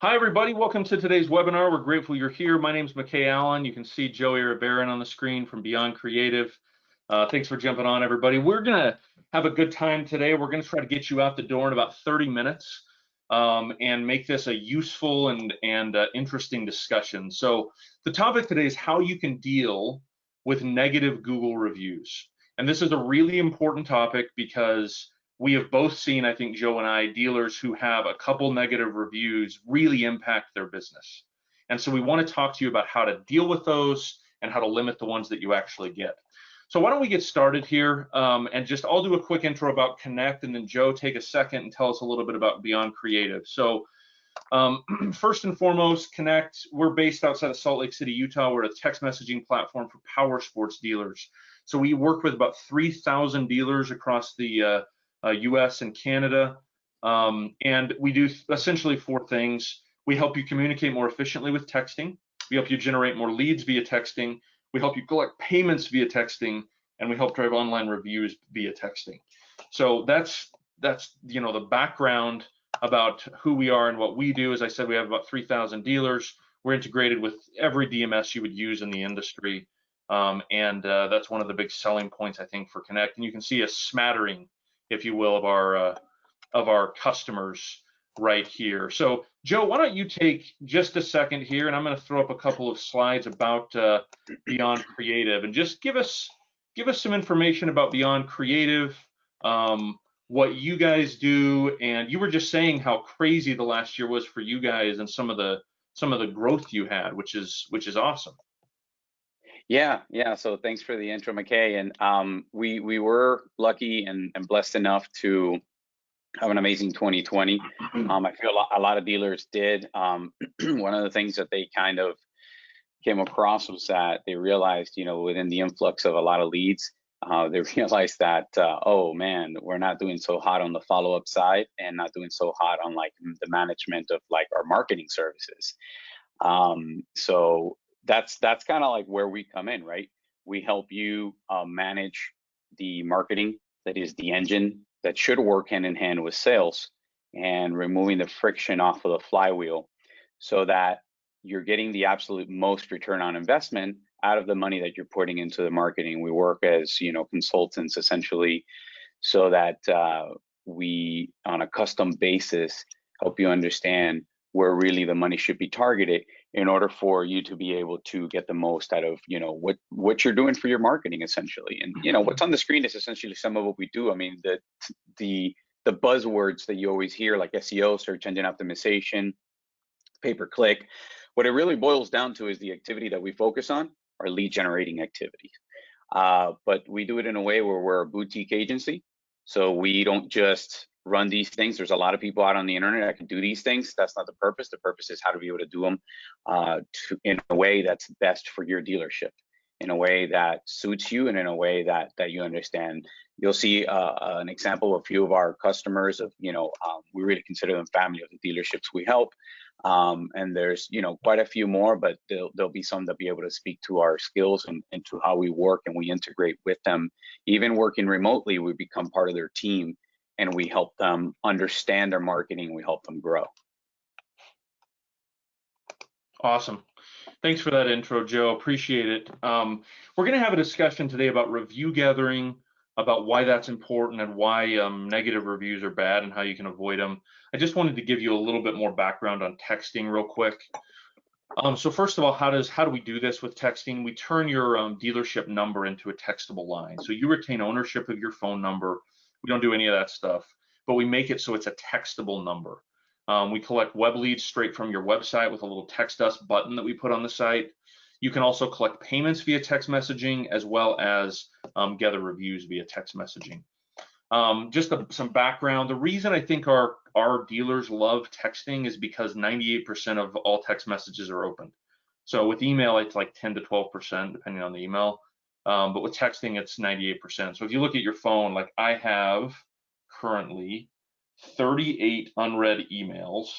Hi, everybody. Welcome to today's webinar. We're grateful you're here. My name is McKay Allen. You can see Joey Iribarren on the screen from Beyond Creative. Thanks for jumping on, everybody. We're going to have a good time today. We're going to try to get you out the door in about 30 minutes and make this a useful and interesting discussion. So the topic today is how you can deal with negative Google reviews. And this is a really important topic because we have both seen, I think, Joe and I, dealers who have a couple negative reviews really impact their business. And so we want to talk to you about how to deal with those and how to limit the ones that you actually get. So why don't we get started here and just I'll do a quick intro about Connect, and then Joe, take a second and tell us a little bit about Beyond Creative. So first and foremost, Connect, we're based outside of Salt Lake City, Utah. We're a text messaging platform for power sports dealers. So we work with about 3,000 dealers across the US and Canada, and we do essentially four things. We help you communicate more efficiently with texting. We help you generate more leads via texting. We help you collect payments via texting, and we help drive online reviews via texting. So that's the background about who we are and what we do. As I said, we have about 3,000 dealers. We're integrated with every DMS you would use in the industry, and that's one of the big selling points, I think, for Connect. And you can see a smattering, if you will, of our customers right here. So Joe, why don't you take just a second here, and I'm going to throw up a couple of slides about Beyond Creative, and just give us some information about Beyond Creative, what you guys do. And you were just saying how crazy the last year was for you guys and some of the growth you had, which is awesome. Yeah. So thanks for the intro, McKay. And we were lucky and blessed enough to have an amazing 2020. I feel a lot of dealers did. One of the things that they kind of came across was that they realized, within the influx of a lot of leads, they realized that, oh man, we're not doing so hot on the follow-up side and not doing so hot on like the management of like our marketing services. So that's kind of like where we come in, right? We help you manage the marketing that is the engine that should work hand in hand with sales, and removing the friction off of the flywheel so that you're getting the absolute most return on investment out of the money that you're putting into the marketing. We work as consultants essentially, so that we, on a custom basis, help you understand where really the money should be targeted in order for you to be able to get the most out of what you're doing for your marketing essentially. And what's on the screen is essentially some of what we do. I mean, the buzzwords that you always hear, like SEO, search engine optimization, pay-per-click, what it really boils down to is the activity that we focus on are lead generating activities. But we do it in a way where we're a boutique agency. So we don't just run these things. There's a lot of people out on the internet that can do these things. That's not the purpose. The purpose is how to be able to do them in a way that's best for your dealership, in a way that suits you, and in a way that you understand. You'll see an example of a few of our customers of, we really consider them family of the dealerships we help. And there's, quite a few more, but there'll be some that be able to speak to our skills and to how we work, and we integrate with them. Even working remotely, we become part of their team, and we help them understand their marketing. We help them grow. Awesome. Thanks for that intro, Joe. Appreciate it. We're going to have a discussion today about review gathering, about why that's important and why negative reviews are bad and how you can avoid them. I just wanted to give you a little bit more background on texting real quick. So first of all, how do we do this with texting? We turn your dealership number into a textable line. So you retain ownership of your phone number. We don't do any of that stuff, but we make it so it's a textable number. We collect web leads straight from your website with a little text us button that we put on the site. You can also collect payments via text messaging, as well as gather reviews via text messaging. Just some background. The reason I think our dealers love texting is because 98% of all text messages are opened. So with email, it's like 10 to 12%, depending on the email. But with texting, it's 98%. So if you look at your phone, like I have currently 38 unread emails,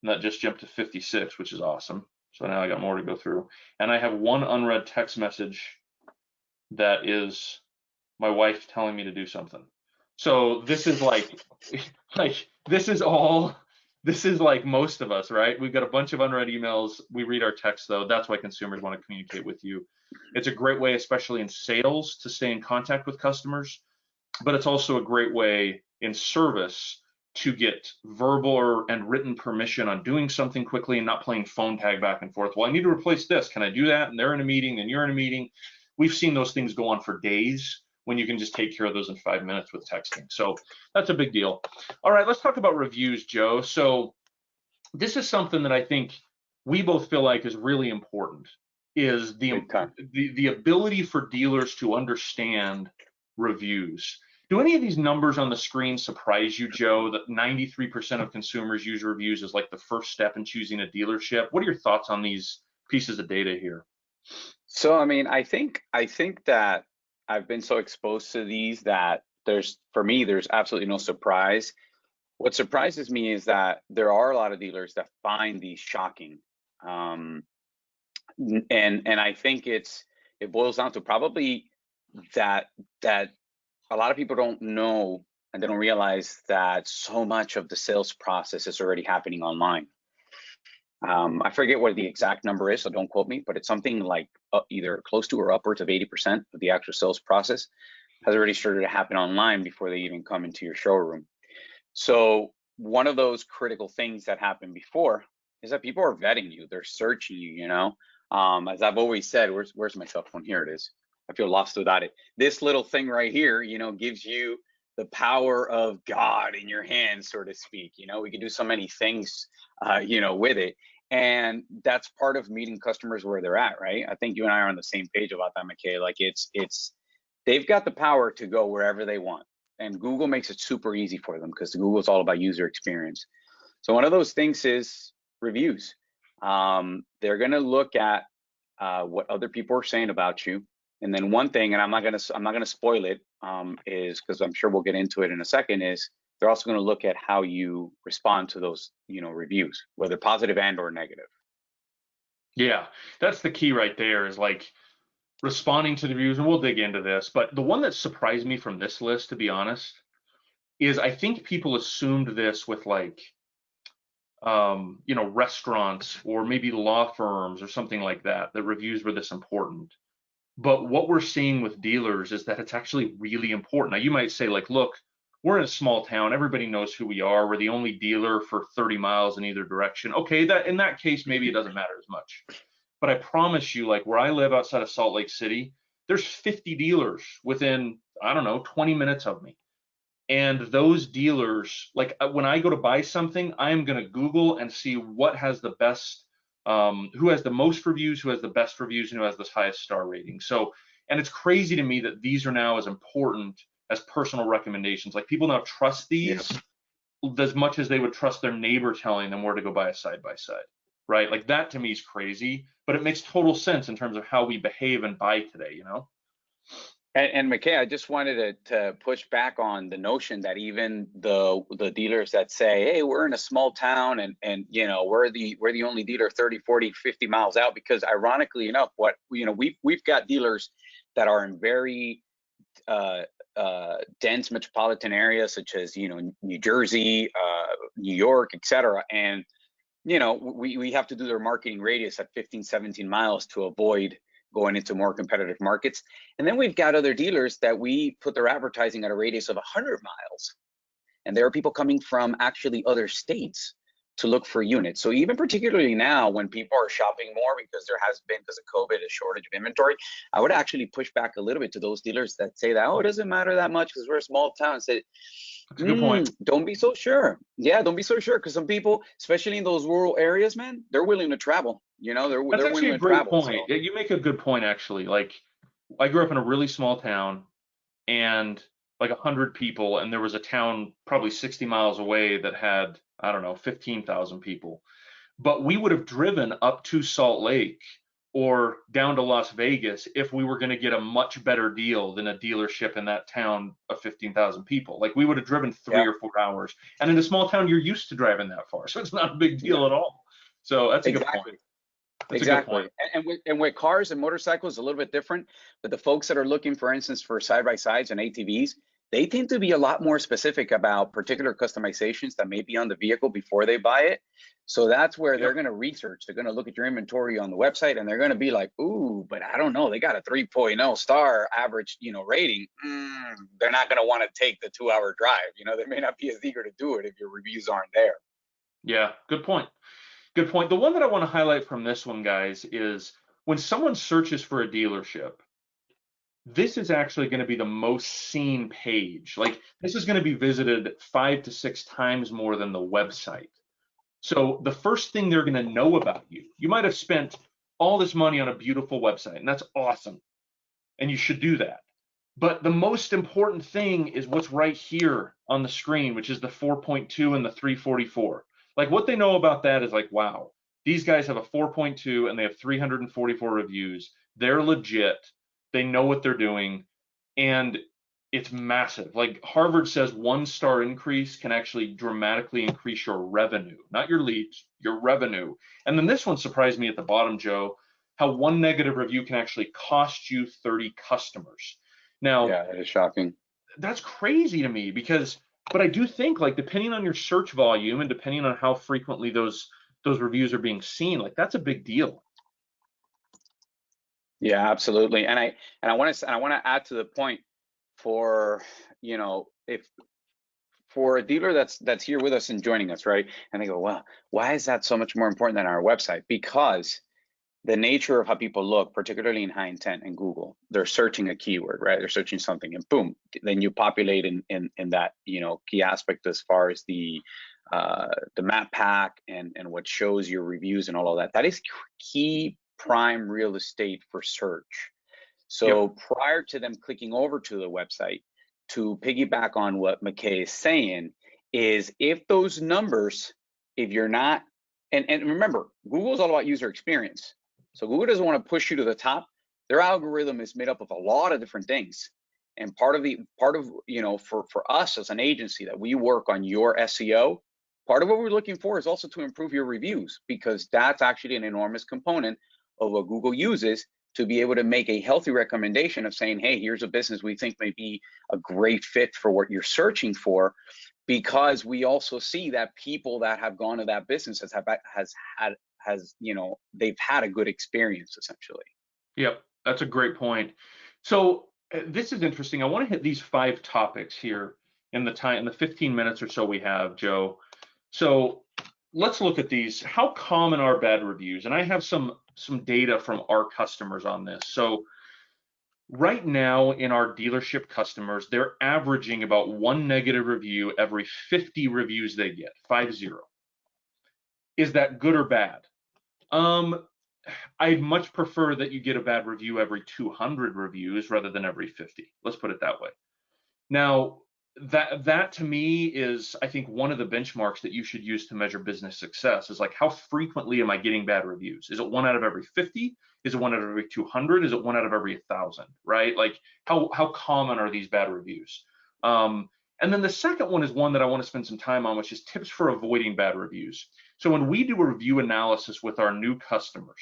and that just jumped to 56, which is awesome. So now I got more to go through. And I have one unread text message that is my wife telling me to do something. So this is like this is all this is like most of us, right? We've got a bunch of unread emails. We read our texts though. That's why consumers want to communicate with you. It's a great way, especially in sales, to stay in contact with customers, but it's also a great way in service to get verbal and written permission on doing something quickly and not playing phone tag back and forth. Well, I need to replace this. Can I do that? And they're in a meeting and you're in a meeting. We've seen those things go on for days when you can just take care of those in 5 minutes with texting. So that's a big deal. All right, let's talk about reviews, Joe. So this is something that I think we both feel like is really important, is the ability for dealers to understand reviews. Do any of these numbers on the screen surprise you, Joe, that 93% of consumers use reviews as like the first step in choosing a dealership? What are your thoughts on these pieces of data here? So, I mean, I think that I've been so exposed to these that for me, there's absolutely no surprise. What surprises me is that there are a lot of dealers that find these shocking. And I think it boils down to probably that a lot of people don't know, and they don't realize that so much of the sales process is already happening online. I forget what the exact number is, so don't quote me, but it's something like either close to or upwards of 80% of the actual sales process has already started to happen online before they even come into your showroom. So one of those critical things that happened before is that people are vetting you, they're searching you, you know. As I've always said, where's my cell phone? Here it is. I feel lost without it. This little thing right here, you know, gives you the power of God in your hands, so to speak. You know, we can do so many things, you know, with it. And that's part of meeting customers where they're at, right? I think you and I are on the same page about that, McKay. Like they've got the power to go wherever they want. And Google makes it super easy for them because Google's all about user experience. So one of those things is reviews. They're going to look at what other people are saying about you. And then one thing, and I'm not gonna spoil it, is because I'm sure we'll get into it in a second, is they're also going to look at how you respond to those, you know, reviews, whether positive and or negative. Yeah, that's the key right there, is like responding to the reviews, and we'll dig into this. But the one that surprised me from this list, to be honest, is I think people assumed this with like, you know, restaurants or maybe law firms or something like that, that reviews were this important. But what we're seeing with dealers is that it's actually really important. Now, you might say, like, look, we're in a small town. Everybody knows who we are. We're the only dealer for 30 miles in either direction. Okay, that in that case, maybe it doesn't matter as much. But I promise you, like where I live outside of Salt Lake City, there's 50 dealers within, I don't know, 20 minutes of me. And those dealers, like when I go to buy something, I'm going to Google and see what has the best, who has the most reviews, who has the best reviews, and who has the highest star rating. So, and it's crazy to me that these are now as important as personal recommendations. Like people now trust these as much as they would trust their neighbor telling them where to go buy a side by side, right? Like that to me is crazy, but it makes total sense in terms of how we behave and buy today, you know? And McKay, I just wanted to push back on the notion that even the dealers that say, hey, we're in a small town and you know, we're the only dealer 30, 40, 50 miles out, because ironically enough, what you know, we've got dealers that are in very dense metropolitan areas such as, you know, New Jersey, New York, etc. And you know, we have to do their marketing radius at 15, 17 miles to avoid going into more competitive markets. And then we've got other dealers that we put their advertising at a radius of 100 miles. And there are people coming from actually other states to look for units. So even particularly now when people are shopping more because there has been, because of COVID, a shortage of inventory, I would actually push back a little bit to those dealers that say that, oh, it doesn't matter that much because we're a small town. Say, That's a good point. Don't be so sure. Yeah, don't be so sure, because some people, especially in those rural areas, man, they're willing to travel. You know, they're That's willing actually a to great travel. point. So Yeah, you make a good point, actually. Like I grew up in a really small town and like 100 people, and there was a town probably 60 miles away that had, I don't know, 15,000 people. But we would have driven up to Salt Lake or down to Las Vegas if we were going to get a much better deal than a dealership in that town of 15,000 people. Like we would have driven 3 or 4 hours. And in a small town, you're used to driving that far. So it's not a big deal at all. So that's a good point. That's a good point. And with cars and motorcycles, a little bit different. But the folks that are looking, for instance, for side by sides and ATVs, they tend to be a lot more specific about particular customizations that may be on the vehicle before they buy it. So that's where they're going to research. They're going to look at your inventory on the website, and they're going to be like, ooh, but I don't know. They got a 3.0 star average, rating. They're not going to want to take the 2-hour drive. They may not be as eager to do it if your reviews aren't there. Yeah, good point. Good point. The one that I want to highlight from this one, guys, is when someone searches for a dealership, this is actually going to be the most seen page. Like, this is going to be visited 5 to 6 times more than the website. So the first thing they're going to know about you, you might have spent all this money on a beautiful website, and that's awesome, and you should do that. But the most important thing is what's right here on the screen, which is the 4.2 and the 344. Like, what they know about that is like, wow, these guys have a 4.2 and they have 344 reviews. They're legit. They know what they're doing, and it's massive. Like, Harvard says 1-star increase can actually dramatically increase your revenue, not your leads, your revenue. And then this one surprised me at the bottom, Joe, how 1 negative review can actually cost you 30 customers. Now, yeah, it is shocking. That's crazy to me but I do think, like, depending on your search volume and depending on how frequently those reviews are being seen, like, that's a big deal. Yeah, absolutely. And I want to add to the point for, if for a dealer that's here with us and joining us, right? And they go, well, why is that so much more important than our website? Because the nature of how people look, particularly in high intent in Google, they're searching a keyword, right? They're searching something, and boom, then you populate in that key aspect as far as the map pack and what shows your reviews and all of that. That is key prime real estate for search. So prior to them clicking over to the website, to piggyback on what McKay is saying, is if those numbers, if you're not, and remember, Google's all about user experience. So Google doesn't want to push you to the top. Their algorithm is made up of a lot of different things. And part of for us as an agency that we work on your SEO, part of what we're looking for is also to improve your reviews, because that's actually an enormous component of what Google uses to be able to make a healthy recommendation of saying, hey, here's a business we think may be a great fit for what you're searching for, because we also see that people that have gone to that business they've had a good experience, essentially. Yep, that's a great point. So this is interesting. I want to hit these 5 topics here in the 15 minutes or so we have, Joe. So let's look at these. How common are bad reviews? And I have some data from our customers on this. So right now in our dealership customers, they're averaging about 1 negative review every 50 reviews they get, 50. Is that good or bad? I'd much prefer that you get a bad review every 200 reviews rather than every 50. Let's put it that way. Now, that to me is, I think, one of the benchmarks that you should use to measure business success is like, how frequently am I getting bad reviews? Is it 1 out of every 50? Is it 1 out of every 200? Is it 1 out of every 1,000? Right? Like, how common are these bad reviews? And then the second one is one that I want to spend some time on, which is tips for avoiding bad reviews. So when we do a review analysis with our new customers,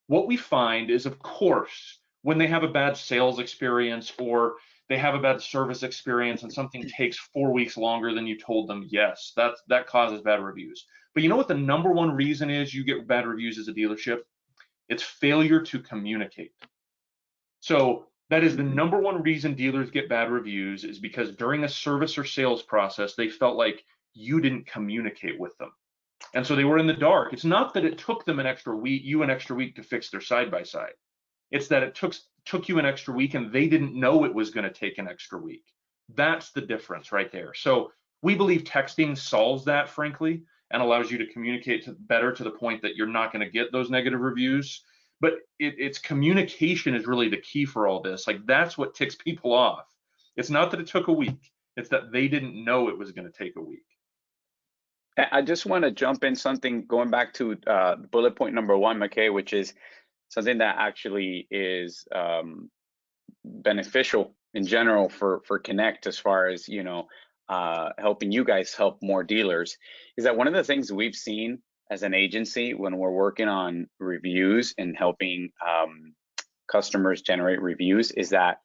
what we find is, of course, when they have a bad sales experience or they have a bad service experience and something takes 4 weeks longer than you told them, yes, that causes bad reviews. But you know what the number one reason is you get bad reviews as a dealership? It's failure to communicate. So that is the number one reason dealers get bad reviews, is because during a service or sales process, they felt like you didn't communicate with them. And so they were in the dark. It's not that it took them an extra week to fix their side-by-side. It's that it took you an extra week and they didn't know it was going to take an extra week. That's the difference right there. So we believe texting solves that, frankly, and allows you to communicate better to the point that you're not going to get those negative reviews. But it's communication is really the key for all this. Like, that's what ticks people off. It's not that it took a week. It's that they didn't know it was going to take a week. I just want to jump in something going back to bullet point number 1, McKay, which is something that actually is beneficial in general for Connect, as far as helping you guys help more dealers, is that one of the things we've seen as an agency when we're working on reviews and helping customers generate reviews is that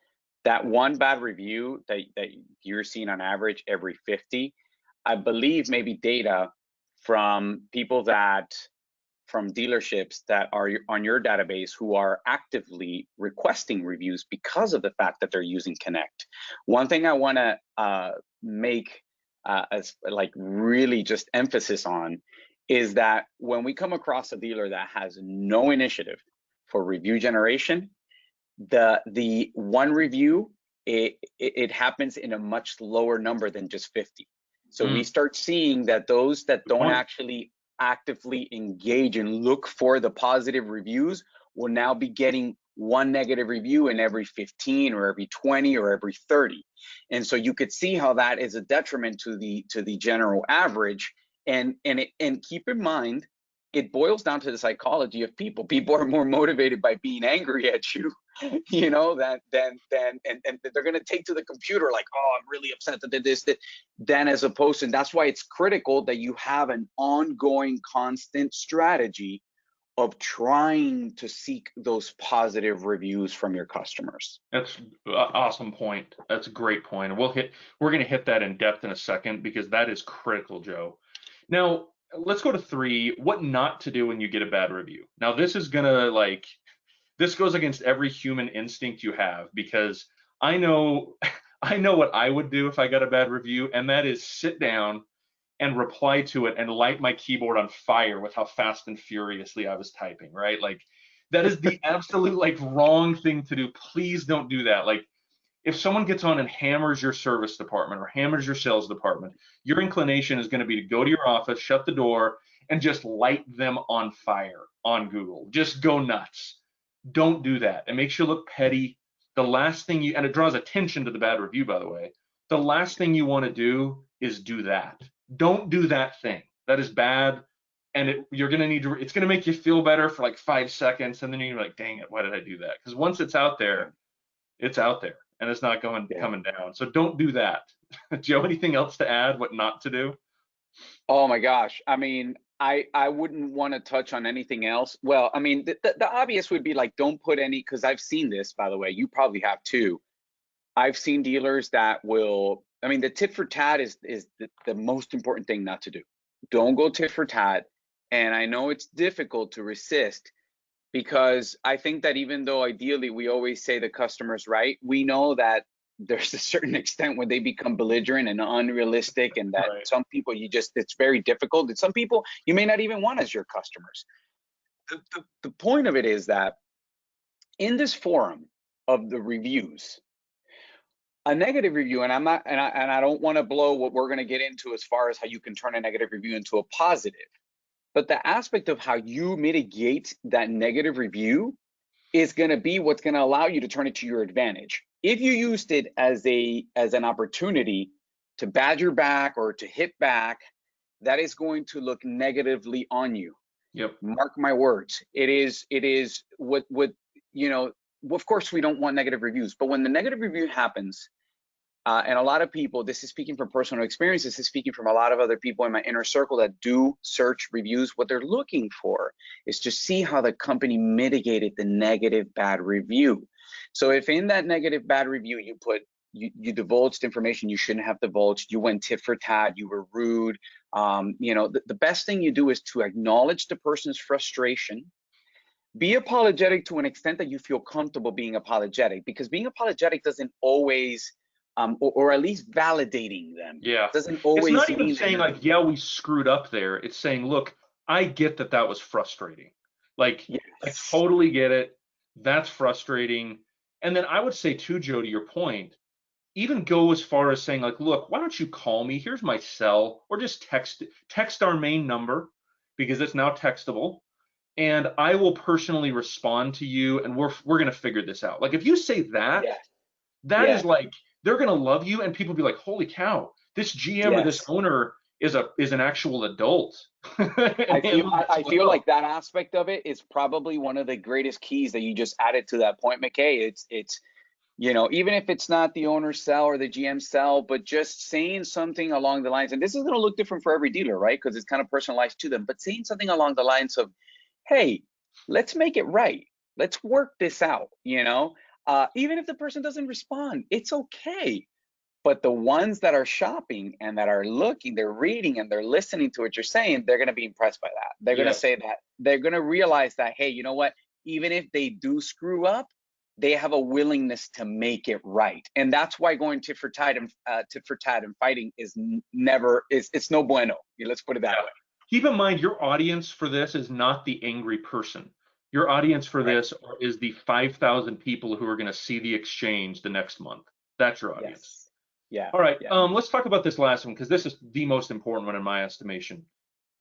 that one bad review that you're seeing on average every 50, I believe maybe data from people from dealerships that are on your database who are actively requesting reviews because of the fact that they're using Connect. One thing I want to make as like really just emphasis on is that when we come across a dealer that has no initiative for review generation, the one review, it happens in a much lower number than just 50. So we start seeing that those that don't actually actively engage and look for the positive reviews will now be getting one negative review in every 15 or every 20 or every 30. And so you could see how that is a detriment to the general average. And keep in mind, it boils down to the psychology of people. People are more motivated by being angry at you, you know, than they're going to take to the computer like, oh, I'm really upset that did this, that, than as opposed to, and that's why it's critical that you have an ongoing, constant strategy of trying to seek those positive reviews from your customers. That's an awesome point. That's a great point. We're going to hit that in depth in a second because that is critical, Joe. Now, let's go to 3, what not to do when you get a bad review. Now, this is going to this goes against every human instinct you have, because I know what I would do if I got a bad review, and that is sit down and reply to it and light my keyboard on fire with how fast and furiously I was typing, right? Like, that is the absolute wrong thing to do. Please don't do that. Like, if someone gets on and hammers your service department or hammers your sales department, your inclination is going to be to go to your office, shut the door, and just light them on fire on Google. Just go nuts. Don't do that. It makes you look petty. The last thing and it draws attention to the bad review, by the way. The last thing you want to do is do that. Don't do that thing. That is bad. And you're going to need to, it's going to make you feel better for like 5 seconds. And then you're like, dang it, why did I do that? Because once it's out there, it's out there. And it's not coming down. So don't do that. Joe, anything else to add? What not to do? Oh my gosh. I mean, I wouldn't want to touch on anything else. Well, I mean, the obvious would be like, don't put any, because I've seen this, by the way, you probably have too. I've seen dealers that will, I mean, the tit for tat is the most important thing not to do. Don't go tit for tat. And I know it's difficult to resist, because I think that even though ideally we always say the customer's right, we know that there's a certain extent when they become belligerent and unrealistic, and that some people it's very difficult. And some people you may not even want as your customers. The point of it is that in this forum of the reviews, a negative review, and I don't want to blow what we're going to get into as far as how you can turn a negative review into a positive. But the aspect of how you mitigate that negative review is going to be what's going to allow you to turn it to your advantage. If you used it as an opportunity to badger back or to hit back, that is going to look negatively on you. Yep. Mark my words. It is what you know. Of course, we don't want negative reviews, but when the negative review happens, and a lot of people, this is speaking from personal experience, this is speaking from a lot of other people in my inner circle that do search reviews, what they're looking for is to see how the company mitigated the negative bad review. So if in that negative bad review you divulged information you shouldn't have divulged, you went tit for tat, you were rude, you know, the best thing you do is to acknowledge the person's frustration. Be apologetic to an extent that you feel comfortable being apologetic, because being apologetic doesn't always or at least validating them. Yeah. Doesn't always it's not even mean saying like, yeah, we screwed up there. It's saying, look, I get that was frustrating. Like, yes. I totally get it. That's frustrating. And then I would say too, Joe, to your point, even go as far as saying like, look, why don't you call me? Here's my cell, or just text our main number, because it's now textable. And I will personally respond to you, and we're going to figure this out. Like, if you say that, that is like, they're going to love you, and people be like, holy cow, this GM or this owner is an actual adult. I feel like that aspect of it is probably one of the greatest keys that you just added to that point, McKay. It's you know, even if it's not the owner's cell or the GM cell, but just saying something along the lines, and this is going to look different for every dealer, right? Because it's kind of personalized to them, but saying something along the lines of, hey, let's make it right. Let's work this out. You know, Even if the person doesn't respond, it's okay. But the ones that are shopping and that are looking, they're reading and they're listening to what you're saying, they're going to be impressed by that. They're going to Yes. say that, they're going to realize that, hey, you know what? Even if they do screw up, they have a willingness to make it right. And that's why going tit for tat and fighting is never, it's no bueno. Let's put it that Yeah. way. Keep in mind, your audience for this is not the angry person. Your audience for Right. this is the 5,000 people who are going to see the exchange the next month. That's your audience. Yes. Yeah. All right, Yeah. let's talk about this last one because this is the most important one in my estimation.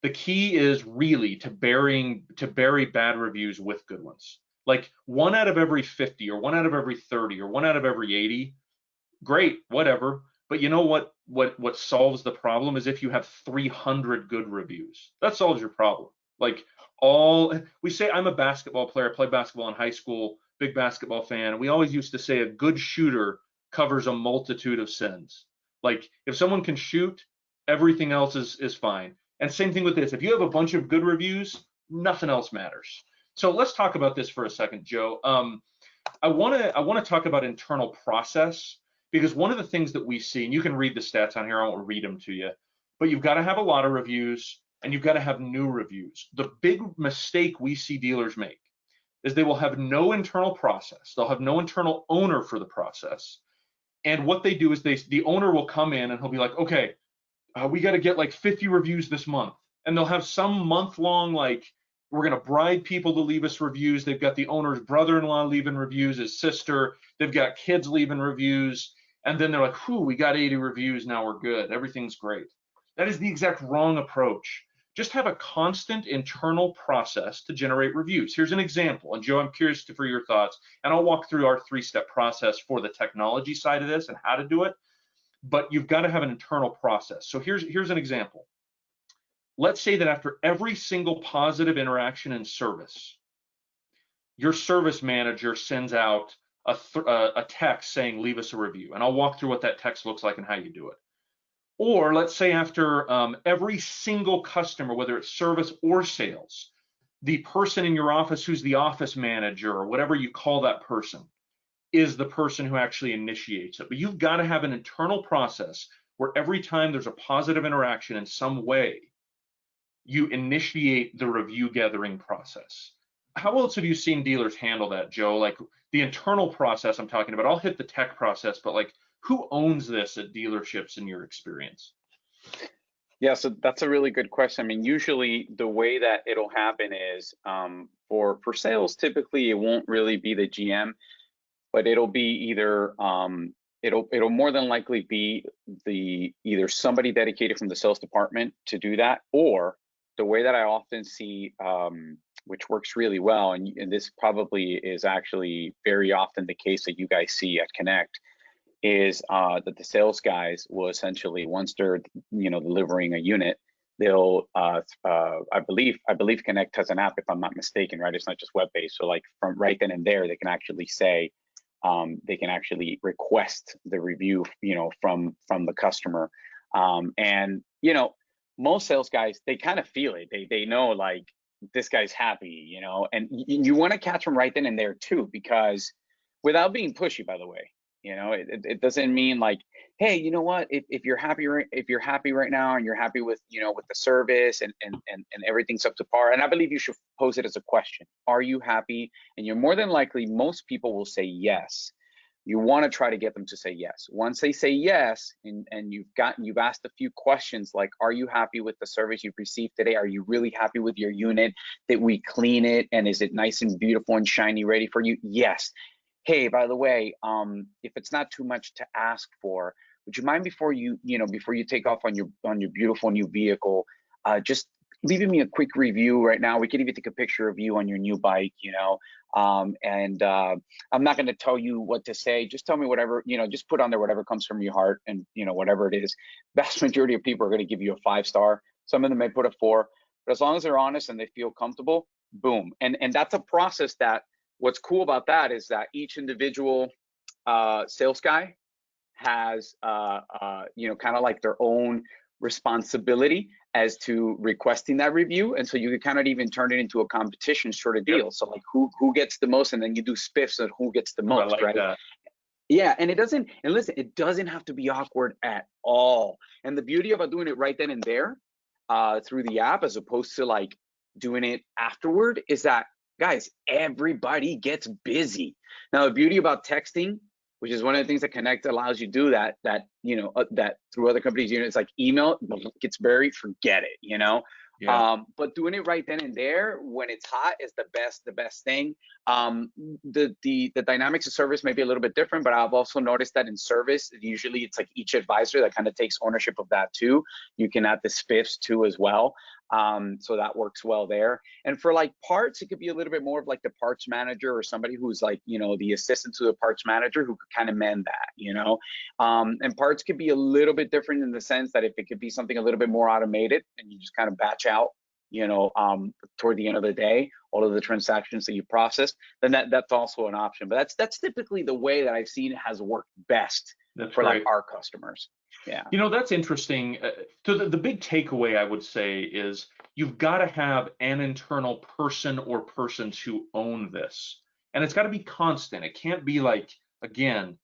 The key is really to bury bad reviews with good ones. Like 1 out of every 50 or 1 out of every 30 or 1 out of every 80, great, whatever. But you know what solves the problem is if you have 300 good reviews. That solves your problem. Like we say, I'm a basketball player, played basketball in high school, big basketball fan. We always used to say a good shooter covers a multitude of sins. Like if someone can shoot, everything else is fine. And same thing with this. If you have a bunch of good reviews, nothing else matters. So let's talk about this for a second, Joe. I want to talk about internal process because one of the things that we see, and you can read the stats on here, I won't read them to you, but you've got to have a lot of reviews and you've got to have new reviews. The big mistake we see dealers make is they will have no internal process. They'll have no internal owner for the process. And what they do is the owner will come in and he'll be like, okay, we got to get like 50 reviews this month. And they'll have some month long, like, we're going to bribe people to leave us reviews. They've got the owner's brother-in-law leaving reviews, his sister. They've got kids leaving reviews. And then they're like, whew, we got 80 reviews. Now we're good. Everything's great. That is the exact wrong approach. Just have a constant internal process to generate reviews. Here's an example. And Joe, I'm curious for your thoughts. And I'll walk through our 3-step process for the technology side of this and how to do it. But you've got to have an internal process. So here's an example. Let's say that after every single positive interaction in service, your service manager sends out a text saying, leave us a review. And I'll walk through what that text looks like and how you do it. Or let's say after every single customer, whether it's service or sales, the person in your office who's the office manager or whatever you call that person is the person who actually initiates it. But you've got to have an internal process where every time there's a positive interaction in some way, you initiate the review gathering process. How else have you seen dealers handle that, Joe? Like the internal process I'm talking about, I'll hit the tech process, but like who owns this at dealerships in your experience? Yeah, so that's a really good question. I mean, usually the way that it'll happen is for sales, typically it won't really be the GM, but it'll be either it'll more than likely be either somebody dedicated from the sales department to do that, or the way that I often see, which works really well, and this probably is actually very often the case that you guys see at Connect, is that the sales guys will essentially, once they're delivering a unit, they'll I believe Connect has an app, if I'm not mistaken, right? It's not just web based. So like from right then and there, they can actually say they can actually request the review, from the customer, and most sales guys, they kind of feel it. They know like this guy's happy, and you want to catch them right then and there too, because without being pushy, by the way. It doesn't mean like, hey, you know what? If you're happy right now and you're happy with with the service and everything's up to par, and I believe you should pose it as a question. Are you happy? And you're more than likely, most people will say yes. You want to try to get them to say yes. Once they say yes, and you've asked a few questions like, are you happy with the service you've received today? Are you really happy with your unit? Did we clean it? And is it nice and beautiful and shiny, ready for you? Yes. Hey, by the way, if it's not too much to ask for, would you mind before you take off on your beautiful new vehicle, just leaving me a quick review right now? We can even take a picture of you on your new bike, and I'm not going to tell you what to say. Just tell me whatever, just put on there whatever comes from your heart, and whatever it is. Vast majority of people are going to give you a 5-star. Some of them may put a 4, but as long as they're honest and they feel comfortable, boom. And that's a process that. What's cool about that is that each individual sales guy has, kind of like their own responsibility as to requesting that review. And so you can kind of even turn it into a competition sort of deal. So like who gets the most, and then you do spiffs of who gets the most, I like right? that. Yeah, and listen, it doesn't have to be awkward at all. And the beauty about doing it right then and there, through the app, as opposed to like doing it afterward, is that, guys, everybody gets busy. Now, the beauty about texting, which is one of the things that Connect allows you to do, that that through other companies, it's like email gets buried, forget it, Yeah. But doing it right then and there when it's hot is the best thing. The dynamics of service may be a little bit different, but I've also noticed that in service, usually it's like each advisor that kind of takes ownership of that too. You can add the spiffs too as well. So that works well there. And for like parts, it could be a little bit more of like the parts manager, or somebody who's like, the assistant to the parts manager, who could kind of mend that, and parts could be a little bit different in the sense that if it could be something a little bit more automated and you just kind of batch out, toward the end of the day, all of the transactions that you process, then that's also an option. But that's typically the way that I've seen has worked best for like our customers. Yeah. That's interesting. So the big takeaway, I would say, is you've got to have an internal person or persons who own this. And it's got to be constant. It can't be like, again,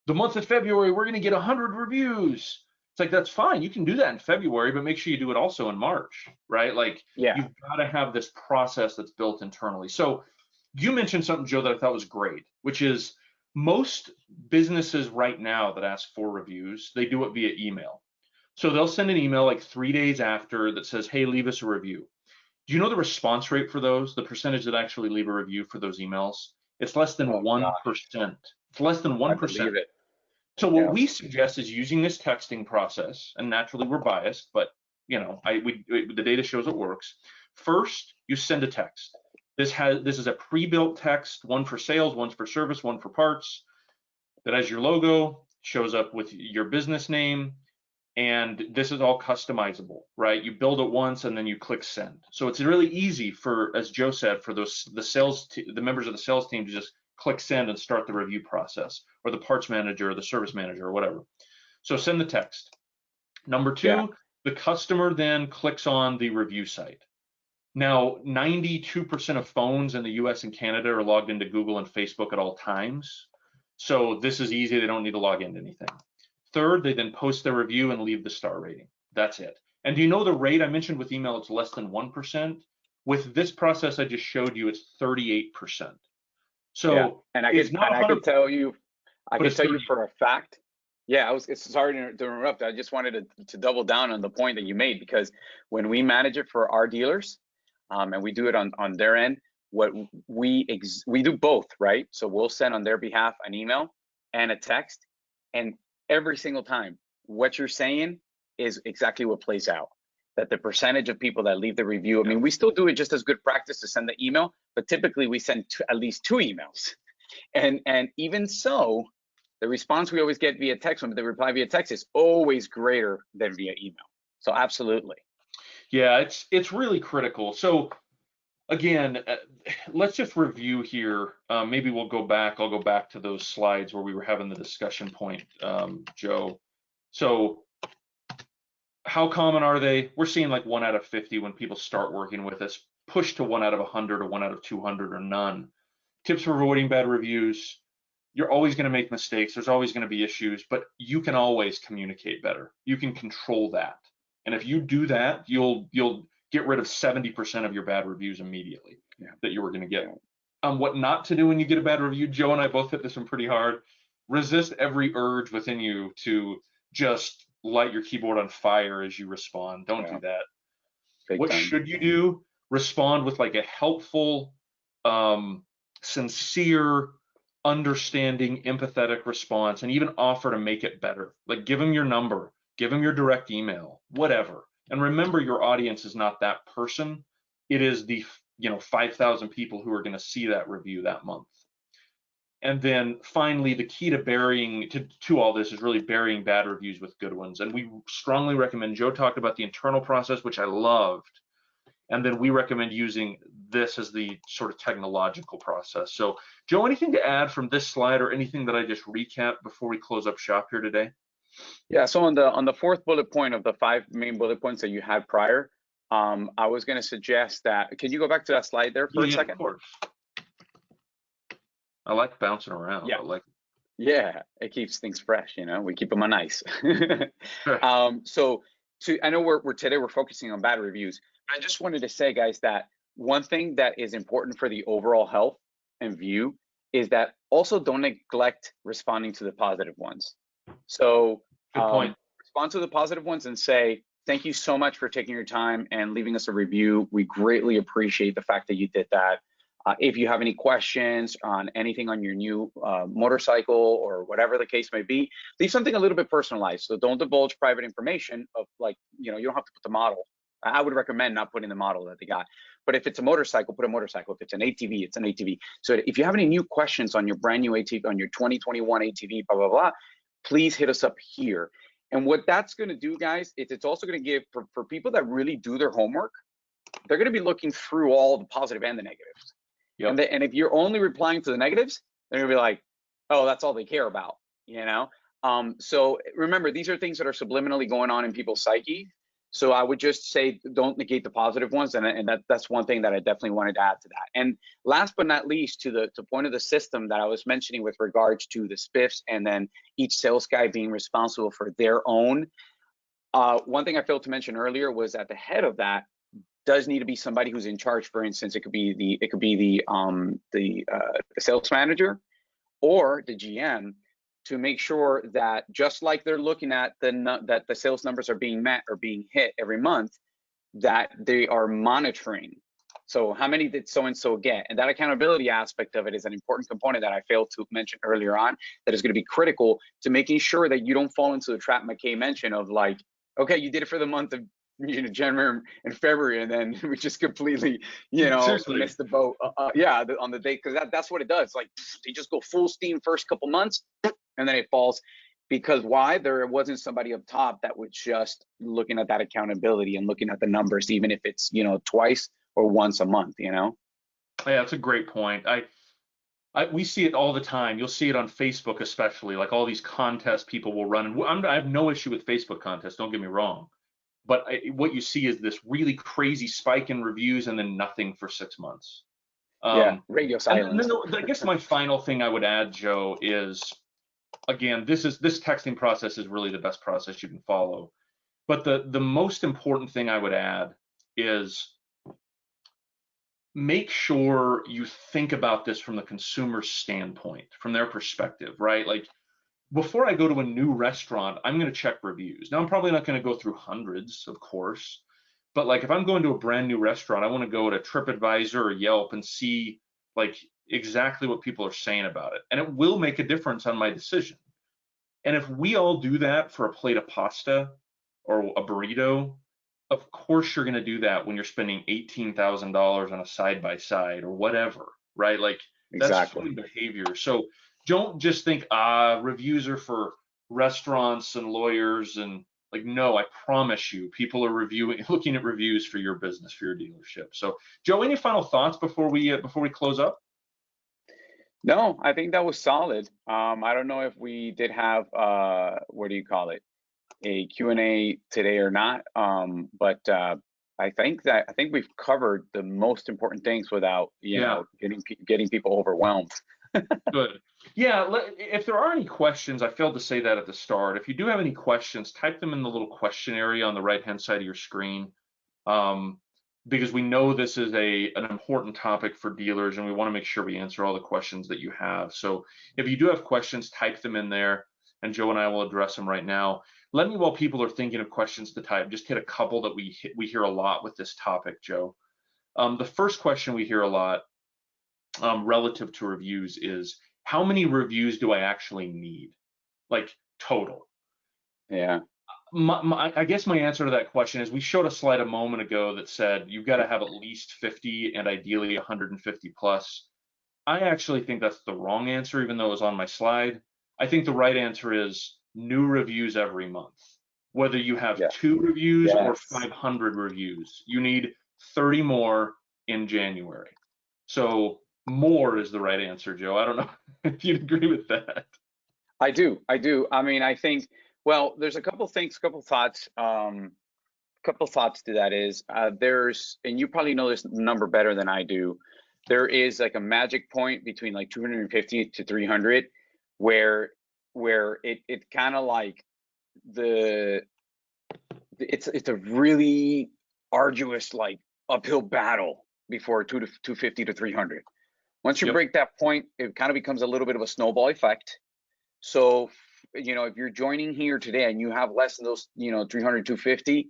the month of February, we're going to get 100 reviews. It's like, that's fine. You can do that in February, but make sure you do it also in March, right? Like, you've got to have this process that's built internally. So you mentioned something, Joe, that I thought was great, which is most businesses right now that ask for reviews, they do it via email. So they'll send an email like 3 days after that says, hey, leave us a review. Do you know the response rate for those, the percentage that actually leave a review for those emails? It's less than 1%. It's less than 1%. I believe it. So what we suggest is using this texting process, and naturally we're biased, but the data shows it works. First, you send a text. This is a pre-built text, one for sales, one for service, one for parts, that has your logo, shows up with your business name, and this is all customizable, right? You build it once and then you click send. So it's really easy for, as Joe said, for the members of the sales team to just click send and start the review process, or the parts manager or the service manager or whatever. So send the text. Number two, the customer then clicks on the review site. Now, 92% of phones in the US and Canada are logged into Google and Facebook at all times. So this is easy. They don't need to log into anything. Third, they then post their review and leave the star rating. That's it. And do you know the rate I mentioned with email? It's less than 1%. With this process I just showed you, it's 38%. So and I could tell you for a fact. Sorry to interrupt. I just wanted to double down on the point that you made, because when we manage it for our dealers, and we do it on their end, what we do both, right? So we'll send on their behalf an email and a text, and every single time what you're saying is exactly what plays out. That the percentage of people that leave the review, I mean, we still do it just as good practice to send the email, but typically we send at least 2 emails. And even so, the response we always get via text, when they reply via text, is always greater than via email. So absolutely. Yeah, it's really critical. So again, let's just review here. Maybe we'll go back. I'll go back to those slides where we were having the discussion point, Joe. So how common are they? We're seeing like 1 out of 50 when people start working with us, push to 1 out of 100 or 1 out of 200 or none. Tips for avoiding bad reviews. You're always going to make mistakes. There's always going to be issues, but you can always communicate better. You can control that. And if you do that, you'll get rid of 70% of your bad reviews immediately that you were going to get. What not to do when you get a bad review, Joe and I both hit this one pretty hard. Resist every urge within you to just light your keyboard on fire as you respond. Don't do that. What should you do? Respond with like a helpful, sincere, understanding, empathetic response, and even offer to make it better. Like give them your number, give them your direct email, whatever. And remember, your audience is not that person. It is the 5,000 people who are going to see that review that month. And then finally, the key to all this is really burying bad reviews with good ones. And we strongly recommend, Joe talked about the internal process, which I loved. And then we recommend using this as the sort of technological process. So Joe, anything to add from this slide or anything that I just recapped before we close up shop here today? Yeah, so on the fourth bullet point of the 5 main bullet points that you had prior, I was going to suggest that, can you go back to that slide there for Yeah, a yeah, of second? course. I like bouncing around. Yeah. I like. Yeah, it keeps things fresh, we keep them on ice. Sure. So I know we're focusing on bad reviews, but I just wanted to say, guys, that one thing that is important for the overall health and view is that also don't neglect responding to the positive ones. So Good point. respond to the positive ones and say, thank you so much for taking your time and leaving us a review. We greatly appreciate the fact that you did that. If you have any questions on anything on your new motorcycle or whatever the case may be, leave something a little bit personalized. So don't divulge private information of, like, you don't have to put the model. I would recommend not putting the model that they got. But if it's a motorcycle, put a motorcycle. If it's an ATV, it's an ATV. So if you have any new questions on your brand new ATV, on your 2021 ATV, blah, blah, blah, please hit us up here. And what that's going to do, guys, is it's also going to give, for people that really do their homework, they're going to be looking through all the positive and the negatives. Yep. And if you're only replying to the negatives, they're gonna be like, oh, that's all they care about, So remember, these are things that are subliminally going on in people's psyche. So I would just say, don't negate the positive ones, and that's one thing that I definitely wanted to add to that. And last but not least, to the point of the system that I was mentioning with regards to the spiffs, and then each sales guy being responsible for their own. One thing I failed to mention earlier was at the head of that does need to be somebody who's in charge. For instance, it could be the sales manager or the GM, to make sure that, just like they're looking at that the sales numbers are being met or being hit every month, that they are monitoring. So how many did so and so get? And that accountability aspect of it is an important component that I failed to mention earlier on, that is going to be critical to making sure that you don't fall into the trap McKay mentioned of, like, okay, you did it for the month of January and February, and then we just completely Seriously. missed the boat. On the day, because that's what it does. Like, they just go full steam first couple months, and then it falls. Because why? There wasn't somebody up top that was just looking at that accountability and looking at the numbers, even if it's twice or once a month. Yeah, that's a great point. We see it all the time. You'll see it on Facebook, especially, like all these contests people will run. And I have no issue with Facebook contests, don't get me wrong. But what you see is this really crazy spike in reviews and then nothing for 6 months. Radio And silence. then I guess my final thing I would add, Joe, is, again, this texting process is really the best process you can follow. But the most important thing I would add is, make sure you think about this from the consumer's standpoint, from their perspective, right? Like, before I go to a new restaurant, I'm going to check reviews. Now, I'm probably not going to go through hundreds, of course, but like, if I'm going to a brand new restaurant, I want to go to TripAdvisor or Yelp and see, like, exactly what people are saying about it. And it will make a difference on my decision. And if we all do that for a plate of pasta or a burrito, of course you're going to do that when you're spending $18,000 on a side-by-side or whatever, right? Like, that's Exactly. human behavior. So don't just think, reviews are for restaurants and lawyers, and, like, no, I promise you, people are looking at reviews for your business, for your dealership. So, Joe, any final thoughts before we close up? No, I think that was solid. I don't know if we did have what do you call it, a Q&A today or not. But I think we've covered the most important things without Yeah. getting people overwhelmed. Good. Yeah, if there are any questions, I failed to say that at the start. If you do have any questions, type them in the little question area on the right-hand side of your screen, because we know this is an important topic for dealers, and we want to make sure we answer all the questions that you have. So if you do have questions, type them in there, and Joe and I will address them right now. Let me, while people are thinking of questions to type, just hit a couple that we hear a lot with this topic, Joe. The first question we hear a lot, relative to reviews, is, how many reviews do I actually need? Like, total. Yeah. I guess my answer to that question is, we showed a slide a moment ago that said you've got to have at least 50 and ideally 150 plus. I actually think that's the wrong answer, even though it was on my slide. I think the right answer is new reviews every month. Whether you have Yeah. 2 reviews or Yes. 500 reviews, you need 30 more in January. So more is the right answer, Joe. I don't know if you'd agree with that. I do. I mean, I think Well, there's a couple things, couple thoughts. Couple thoughts to that is there's, and you probably know this number better than I do. There is like a magic point between like 250 to 300, where it kind of like it's a really arduous like uphill battle before 250 to 300. Once you Yep. break that point, it kind of becomes a little bit of a snowball effect. So, you know, if you're joining here today and you have less than those, you know, 300, 250,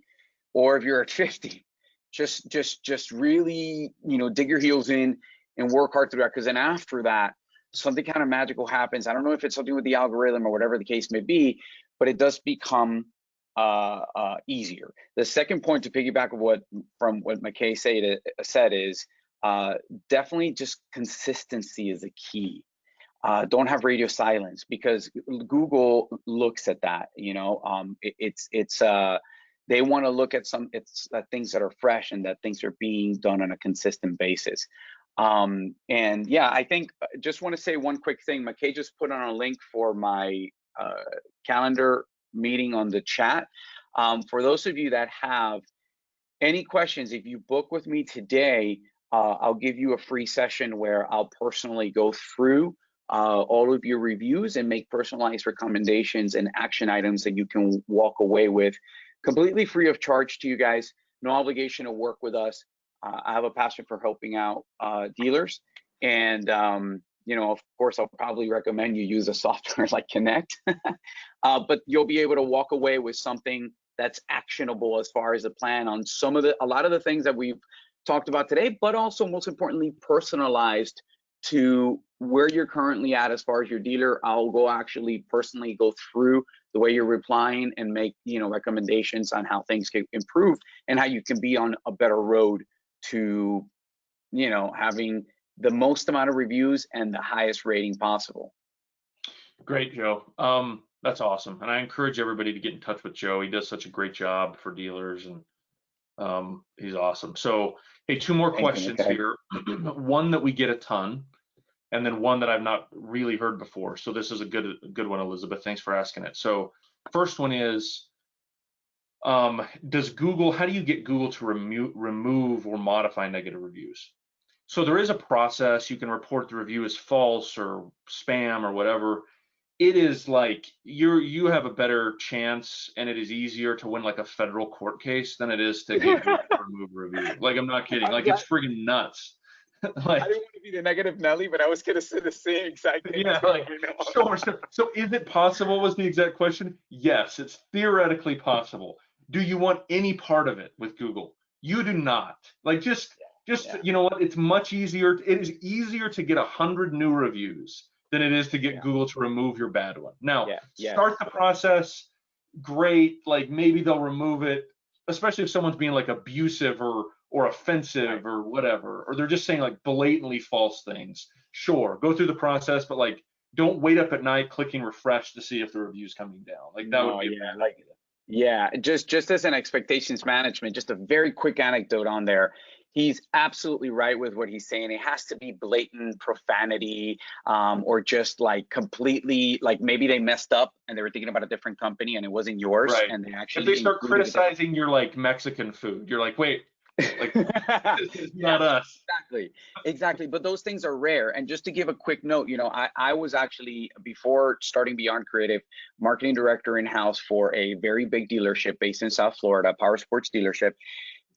or if you're at 50, just really, you know, dig your heels in and work hard through that. Because then after that, something kind of magical happens. I don't know if it's something with the algorithm or whatever the case may be, but it does become easier. The second point to piggyback of what McKay said is definitely just consistency is a key. Don't have radio silence, because Google looks at that. You know, they want to look at things that are fresh and that things are being done on a consistent basis. And yeah, I think just want to say one quick thing. McKay just put on a link for my calendar meeting on the chat. For those of you that have any questions, if you book with me today, I'll give you a free session where I'll personally go through all of your reviews and make personalized recommendations and action items that you can walk away with completely free of charge to you guys. No obligation to work with us. I have a passion for helping out dealers, and you know, of course, I'll probably recommend you use a software like Connect, but you'll be able to walk away with something that's actionable as far as the plan on a lot of the things that we've talked about today, but also most importantly, personalized to where you're currently at as far as your dealer. I'll go actually personally go through the way you're replying and make, you know, recommendations on how things can improve and how you can be on a better road to, you know, having the most amount of reviews and the highest rating possible. Great, Joe. That's awesome. And I encourage everybody to get in touch with Joe. He does such a great job for dealers, and he's awesome. So, hey, two more questions here. One that we get a ton, and then one that I've not really heard before. So this is a good one, Elizabeth. Thanks for asking it. So first one is, how do you get Google to remove or modify negative reviews? So there is a process. You can report the review as false or spam or whatever. It is like you have a better chance, and it is easier to win like a federal court case than it is to get Google to remove a review. Like, I'm not kidding. Like, it's friggin' nuts. Like, I didn't want to be the negative Nelly, but I was going to say the same exact thing. Yeah, like, sure. So is it possible was the exact question? Yes, it's theoretically possible. Do you want any part of it with Google? You do not. Like, just you know what? It's much easier. It is easier to get 100 new reviews than it is to get Google to remove your bad one. Now, start the process. Great. Like, maybe they'll remove it, especially if someone's being like abusive or offensive or whatever, or they're just saying like blatantly false things. Sure, go through the process, but like, don't wait up at night clicking refresh to see if the review's coming down. Like, that would be just as an expectations management, just a very quick anecdote on there. He's absolutely right with what he's saying. It has to be blatant profanity, or just like completely, like maybe they messed up and they were thinking about a different company and it wasn't yours. Right. And they actually, if they start criticizing your like Mexican food, you're like, wait, like, this is not us. Exactly. But those things are rare. And just to give a quick note, you know, I was actually, before starting Beyond Creative, marketing director in-house for a very big dealership based in South Florida, power sports dealership.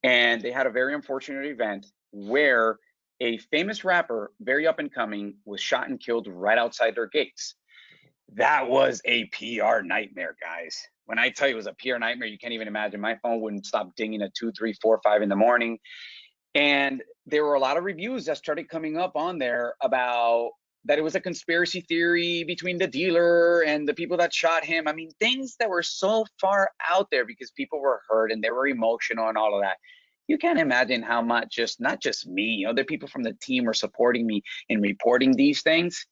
And they had a very unfortunate event where a famous rapper, very up and coming, was shot and killed right outside their gates. That was a PR nightmare, guys. When I tell you it was a PR nightmare, you can't even imagine. My phone wouldn't stop dinging at 2, 3, 4, 5 in the morning. And there were a lot of reviews that started coming up on there about that it was a conspiracy theory between the dealer and the people that shot him. I mean, things that were so far out there because people were hurt and they were emotional and all of that. You can't imagine how much, not just me, you know, the people from the team were supporting me in reporting these things.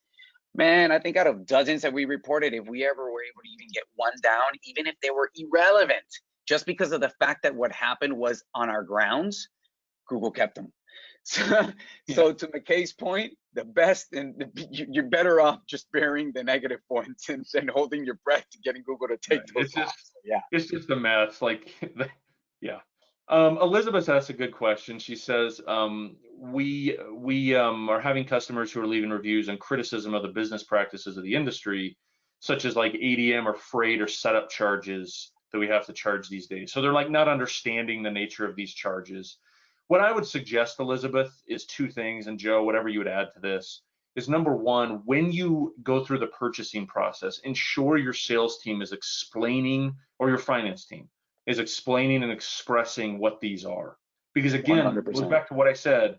Man, I think out of dozens that we reported, if we ever were able to even get one down, even if they were irrelevant, just because of the fact that what happened was on our grounds, Google kept them. So to McKay's point, the best, and you're better off just bearing the negative points and holding your breath to getting Google to take those off. So, yeah, it's just a mess. Like, yeah. Elizabeth asked a good question. She says, we are having customers who are leaving reviews and criticism of the business practices of the industry, such as like ADM or freight or setup charges that we have to charge these days. So they're like not understanding the nature of these charges. What I would suggest, Elizabeth, is two things, and Joe, whatever you would add to this, is number one, when you go through the purchasing process, ensure your sales team is explaining, or your finance team is explaining and expressing what these are. Because again, 100%. it goes back to what I said,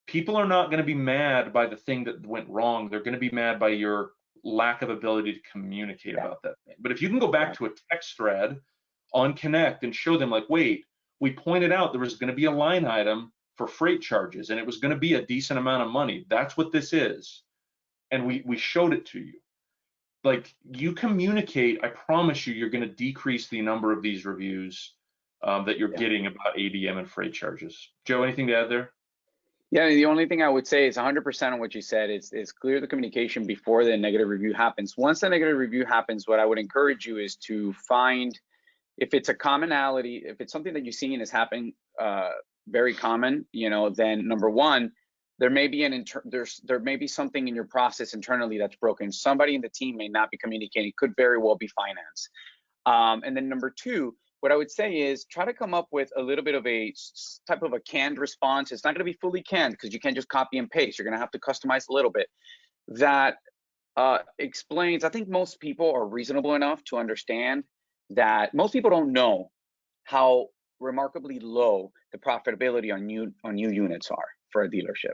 people are not going to be mad by the thing that went wrong. They're going to be mad by your lack of ability to communicate about that thing. But if you can go back to a text thread on Connect and show them like, wait, we pointed out there was going to be a line item for freight charges and it was going to be a decent amount of money. That's what this is. And we showed it to you. Like, you communicate, I promise you, you're going to decrease the number of these reviews that you're getting about ADM and freight charges. Joe, anything to add there? Yeah, the only thing I would say is 100% on what you said. It's clear the communication before the negative review happens. Once the negative review happens, what I would encourage you is to find, if it's a commonality, if it's something that you're seeing is happening very common, then number one, there may be there may be something in your process internally that's broken. Somebody in the team may not be communicating. Could very well be finance. And then number two, what I would say is try to come up with a little bit of a type of a canned response. It's not going to be fully canned because you can't just copy and paste. You're going to have to customize a little bit. That explains, I think most people are reasonable enough to understand that most people don't know how remarkably low the profitability on new units are for a dealership.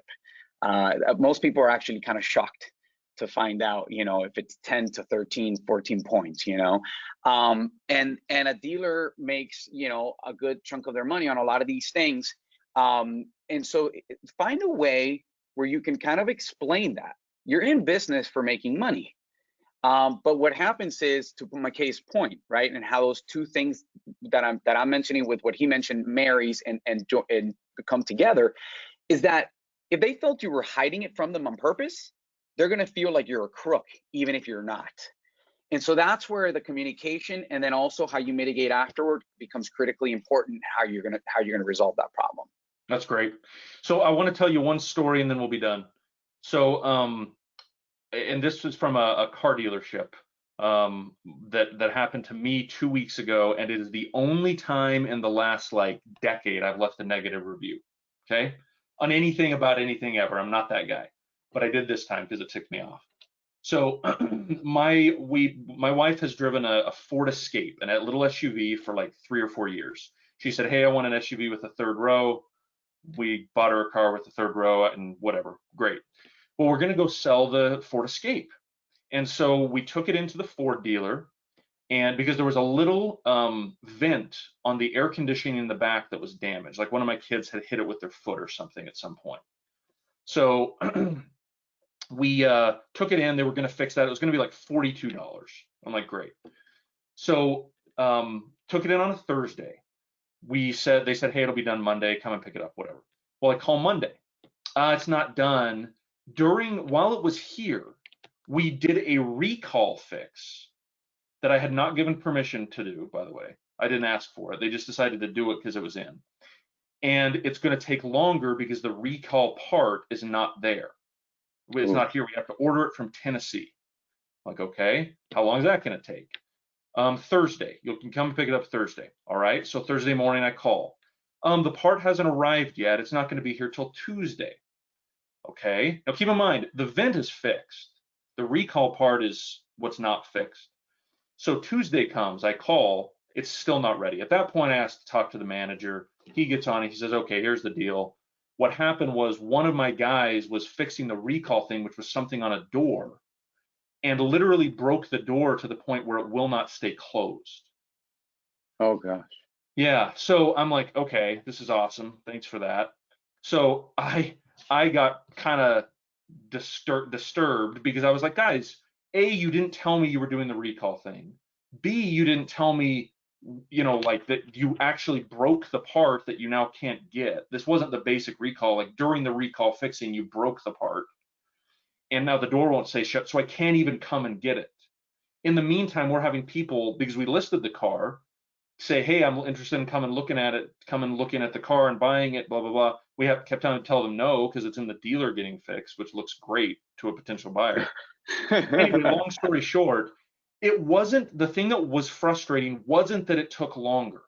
Most people are actually kind of shocked to find out, if it's 10 to 13, 14 points, and a dealer makes, a good chunk of their money on a lot of these things. And so find a way where you can kind of explain that you're in business for making money. But what happens is, to McKay's point, right, and how those two things that I'm mentioning with what he mentioned marries and come together, is that if they felt you were hiding it from them on purpose, they're going to feel like you're a crook, even if you're not. And so that's where the communication and then also how you mitigate afterward becomes critically important. How you're going to resolve that problem. That's great. So I want to tell you one story and then we'll be done. So and this was from a car dealership that happened to me 2 weeks ago, and it is the only time in the last like decade I've left a negative review. Okay, on anything about anything ever. I'm not that guy, but I did this time because it ticked me off. So my wife has driven a Ford Escape, a little SUV, for like 3 or 4 years. She said, hey, I want an SUV with a third row. We bought her a car with a third row and whatever. Great. Well, we're going to go sell the Ford Escape. And so we took it into the Ford dealer, and because there was a little vent on the air conditioning in the back that was damaged, like one of my kids had hit it with their foot or something at some point. So we took it in. They were going to fix that. It was going to be like $42. I'm like, great. So took it in on a Thursday. They said, hey, it'll be done Monday. Come and pick it up, whatever. Well, I call Monday. It's not done. While it was here, we did a recall fix that I had not given permission to do, by the way. I didn't ask for it. They just decided to do it because it was in. And it's going to take longer because the recall part is not there. It's not here. We have to order it from Tennessee. Like, okay, how long is that going to take? Thursday. You can come and pick it up Thursday. All right. So Thursday morning I call. The part hasn't arrived yet. It's not going to be here till Tuesday. Okay. Now keep in mind, the vent is fixed. The recall part is what's not fixed. So Tuesday comes, I call, it's still not ready. At that point, I asked to talk to the manager. He gets on it. He says, okay, here's the deal. What happened was one of my guys was fixing the recall thing, which was something on a door, and literally broke the door to the point where it will not stay closed. Oh, gosh. Yeah. So I'm like, okay, this is awesome. Thanks for that. So I got kind of disturbed because I was like, guys, A, you didn't tell me you were doing the recall thing. B, you didn't tell me, like that you actually broke the part that you now can't get. This wasn't the basic recall. Like during the recall fixing, you broke the part. and now the door won't say shut, so I can't even come and get it. In the meantime, we're having people, because we listed the car, say, hey, I'm interested in coming looking at it, coming looking at the car and buying it, blah, blah, blah. We have kept on to tell them no, because it's in the dealer getting fixed, which looks great to a potential buyer. Anyway, long story short, it wasn't, the thing that was frustrating wasn't that it took longer.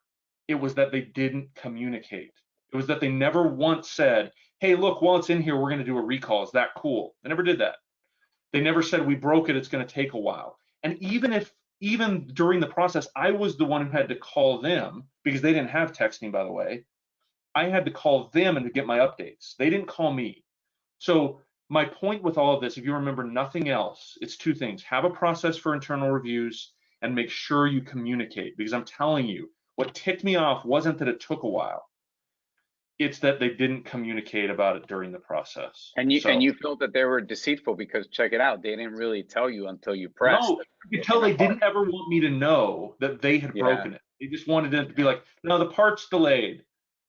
It was that they didn't communicate. It was that they never once said, hey, look, while it's in here, we're going to do a recall. Is that cool? They never did that. They never said, we broke it, it's going to take a while. And even during the process, I was the one who had to call them, because they didn't have texting, by the way. I had to call them and to get my updates. They didn't call me. So my point with all of this, if you remember nothing else, it's two things. Have a process for internal reviews and make sure you communicate, because I'm telling you, what ticked me off wasn't that it took a while. It's that they didn't communicate about it during the process. And you felt that they were deceitful, because check it out, they didn't really tell you until you pressed. No, you could tell they didn't ever want me to know that they had broken it. They just wanted it to be like, no, the part's delayed.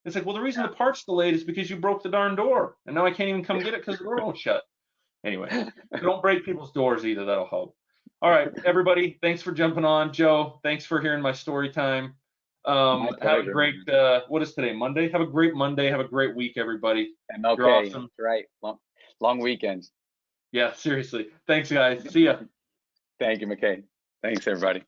It's like, well, the reason the part's delayed is because you broke the darn door, and now I can't even come get it because the door won't shut. Anyway, don't break people's doors either. That'll help. All right, everybody, thanks for jumping on. Joe, thanks for hearing my story time. Have a great, what is today, Monday? Have a great Monday. Have a great week, everybody. MLK, you're awesome. That's right. Long weekend. Yeah, seriously. Thanks, guys. See ya. Thank you, McKay. Thanks, everybody.